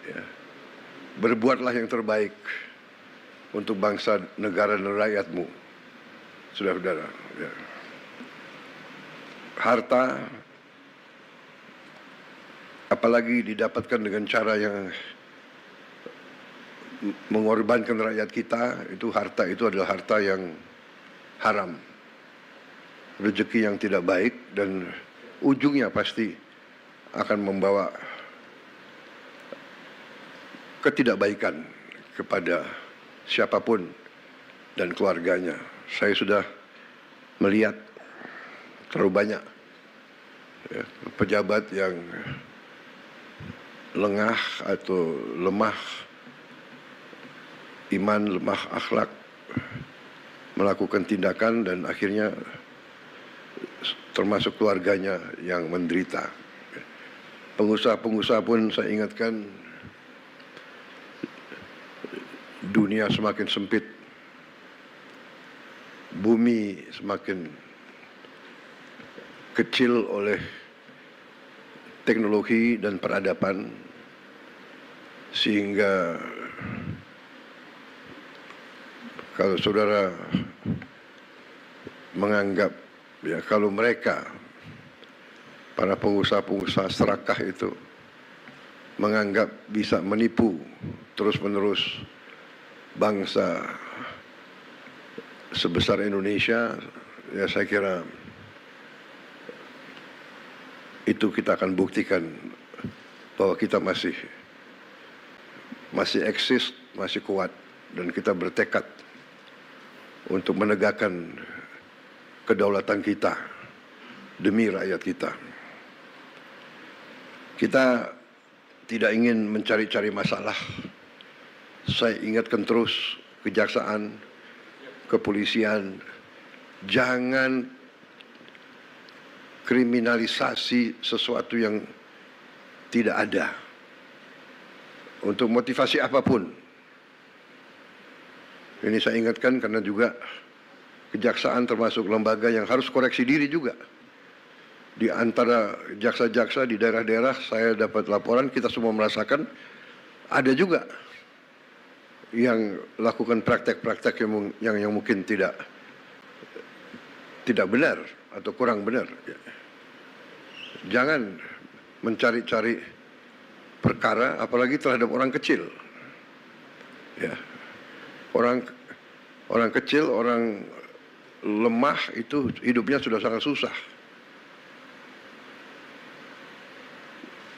Ya. Berbuatlah yang terbaik untuk bangsa, negara, dan rakyatmu, saudara-saudara. Ya. Harta, apalagi didapatkan dengan cara yang mengorbankan rakyat kita, itu harta itu adalah harta yang haram, rezeki yang tidak baik, dan ujungnya pasti akan membawa ketidakbaikan kepada siapapun dan keluarganya. Saya sudah melihat terlalu banyak ya, pejabat yang lengah atau lemah iman, lemah akhlak, melakukan tindakan dan akhirnya termasuk keluarganya yang menderita. Pengusaha-pengusaha pun saya ingatkan, dunia semakin sempit, bumi semakin kecil oleh teknologi dan peradaban, sehingga kalau saudara menganggap ya kalau mereka para pengusaha-pengusaha serakah itu menganggap bisa menipu terus-menerus bangsa sebesar Indonesia, ya saya kira itu kita akan buktikan bahwa kita masih eksis, masih kuat, dan kita bertekad untuk menegakkan kedaulatan kita demi rakyat kita. Kita tidak ingin mencari-cari masalah. Saya ingatkan terus kejaksaan, kepolisian, jangan kriminalisasi sesuatu yang tidak ada untuk motivasi apapun. Ini saya ingatkan karena juga kejaksaan termasuk lembaga yang harus koreksi diri juga. Di antara jaksa-jaksa di daerah-daerah saya dapat laporan, kita semua merasakan ada juga yang lakukan praktek-praktek yang mungkin tidak benar atau kurang benar. Jangan mencari-cari perkara, apalagi terhadap orang kecil. Ya. Orang kecil, orang lemah itu hidupnya sudah sangat susah.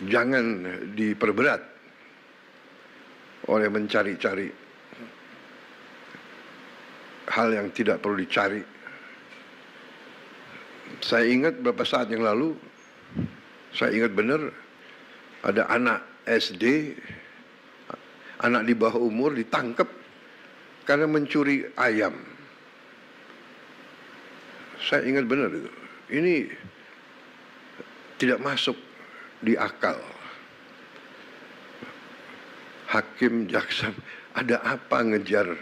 Jangan diperberat oleh mencari-cari hal yang tidak perlu dicari. Saya ingat beberapa saat yang lalu, saya ingat benar ada anak SD, anak di bawah umur ditangkap karena mencuri ayam. Saya ingat benar itu. Ini tidak masuk di akal. Hakim, jaksa, ada apa ngejar?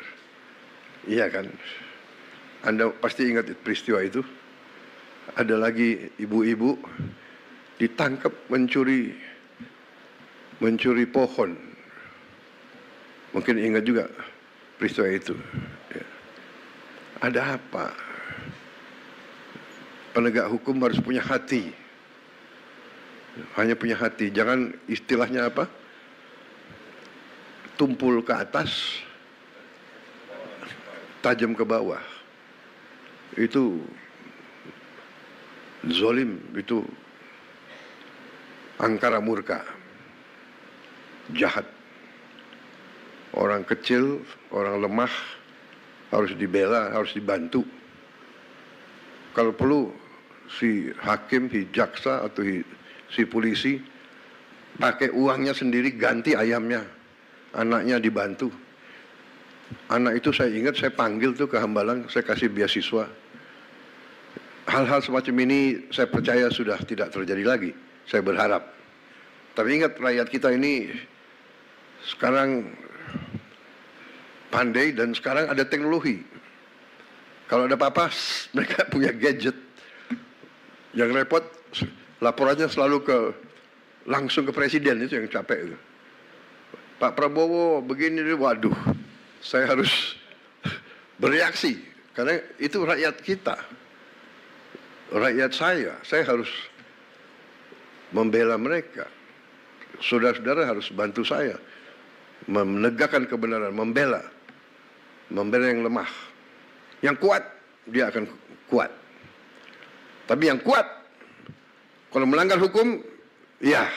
Iya kan? Anda pasti ingat peristiwa itu. Ada lagi ibu-ibu ditangkap mencuri pohon. Mungkin ingat juga peristiwa itu. Ya. Ada apa? Penegak hukum harus punya hati. Hanya punya hati. Jangan istilahnya apa? Tumpul ke atas, tajam ke bawah. Itu zolim, itu angkara murka, jahat. Orang kecil, orang lemah harus dibela, harus dibantu. Kalau perlu si hakim, si jaksa atau si polisi pakai uangnya sendiri ganti ayamnya, anaknya dibantu. Anak itu saya ingat saya panggil tuh ke Hambalang, saya kasih beasiswa. Hal-hal semacam ini saya percaya sudah tidak terjadi lagi, saya berharap. Tapi ingat, rakyat kita ini sekarang pandai dan sekarang ada teknologi. Kalau ada apa-apa mereka punya gadget. Yang repot laporannya selalu langsung ke presiden, itu yang capek itu. Pak Prabowo begini, waduh, saya harus bereaksi karena itu rakyat kita, rakyat saya harus membela mereka. Saudara-saudara harus bantu saya menegakkan kebenaran, membela yang lemah. Yang kuat dia akan kuat. Tapi yang kuat kalau melanggar hukum, ya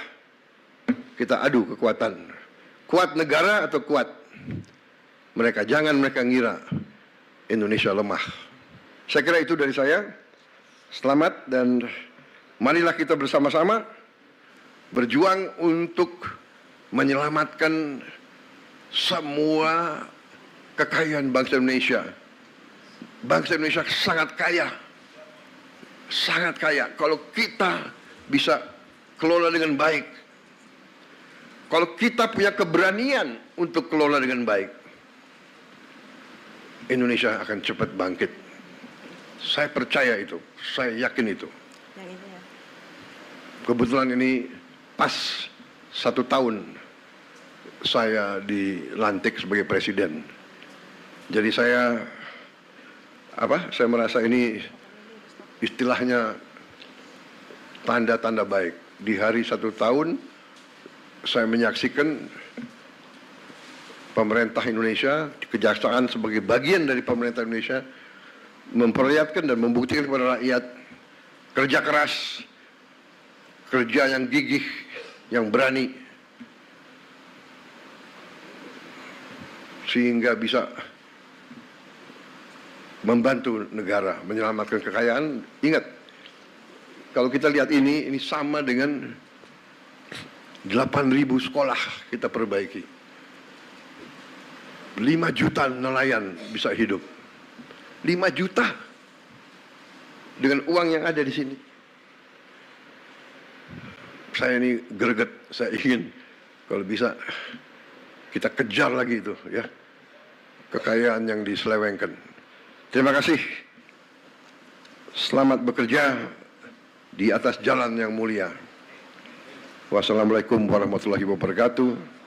kita adu kekuatan. Kuat negara atau kuat mereka. Jangan mereka ngira Indonesia lemah. Saya kira itu dari saya. Selamat dan marilah kita bersama-sama berjuang untuk menyelamatkan semua kekayaan bangsa Indonesia. Bangsa Indonesia sangat kaya. Sangat kaya. Kalau kita bisa kelola dengan baik. Kalau kita punya keberanian untuk kelola dengan baik, Indonesia akan cepat bangkit. Saya percaya itu. Saya yakin itu. Kebetulan ini pas 1 tahun saya dilantik sebagai presiden. Jadi saya merasa ini istilahnya tanda-tanda baik. Di hari 1 tahun saya menyaksikan pemerintah Indonesia, kejaksaan sebagai bagian dari pemerintah Indonesia memperlihatkan dan membuktikan kepada rakyat kerja keras, kerja yang gigih, yang berani, sehingga bisa membantu negara menyelamatkan kekayaan. Ingat, kalau kita lihat ini sama dengan 8.000 sekolah kita perbaiki. 5 juta nelayan bisa hidup. 5 juta dengan uang yang ada di sini. Saya ini greget, saya ingin kalau bisa kita kejar lagi itu ya. Kekayaan yang diselewengkan. Terima kasih. Selamat bekerja di atas jalan yang mulia. Wassalamualaikum warahmatullahi wabarakatuh.